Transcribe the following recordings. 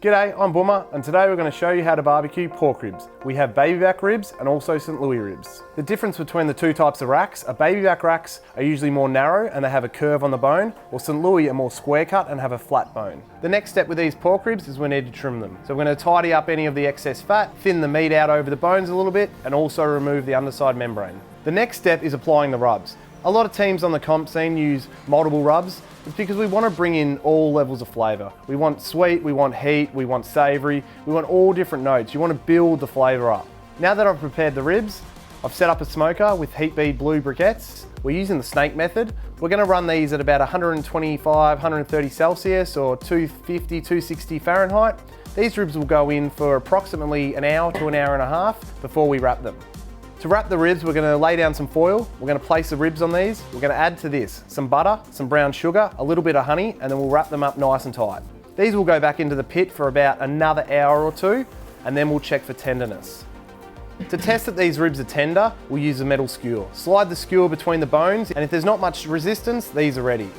G'day, I'm Boomer, and today we're going to show you how to barbecue pork ribs. We have baby back ribs and also St. Louis ribs. The difference between the two types of racks are baby back racks are usually more narrow and they have a curve on the bone, while St. Louis are more square cut and have a flat bone. The next step with these pork ribs is we need to trim them. So we're going to tidy up any of the excess fat, thin the meat out over the bones a little bit, and also remove the underside membrane. The next step is applying the rubs. A lot of teams on the comp scene use multiple rubs. It's because we want to bring in all levels of flavour. We want sweet, we want heat, we want savoury, we want all different notes. You want to build the flavour up. Now that I've prepared the ribs, I've set up a smoker with Heat Bead Blue briquettes. We're using the snake method. We're going to run these at about 125, 130 Celsius or 250, 260 Fahrenheit. These ribs will go in for approximately an hour to an hour and a half before we wrap them. To wrap the ribs, we're going to lay down some foil. We're going to place the ribs on these. We're going to add to this some butter, some brown sugar, a little bit of honey, and then we'll wrap them up nice and tight. These will go back into the pit for about another hour or two, and then we'll check for tenderness. To test that these ribs are tender, we'll use a metal skewer. Slide the skewer between the bones, and if there's not much resistance, these are ready.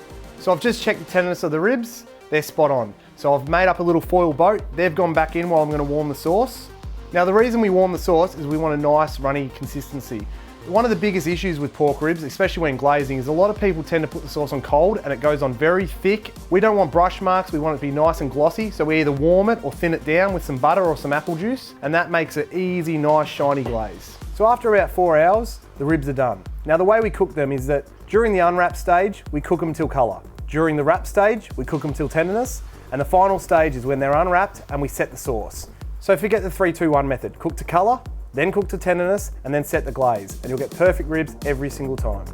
So I've just checked the tenderness of the ribs. They're spot on. So I've made up a little foil boat. They've gone back in while I'm going to warm the sauce. Now the reason we warm the sauce is we want a nice runny consistency. One of the biggest issues with pork ribs, especially when glazing, is a lot of people tend to put the sauce on cold and it goes on very thick. We don't want brush marks, we want it to be nice and glossy, so we either warm it or thin it down with some butter or some apple juice, and that makes an easy, nice, shiny glaze. So after about 4 hours, the ribs are done. Now the way we cook them is that during the unwrap stage, we cook them till colour. During the wrap stage, we cook them till tenderness, and the final stage is when they're unwrapped and we set the sauce. So forget the 3-2-1 method. Cook to colour, then cook to tenderness, and then set the glaze, and you'll get perfect ribs every single time.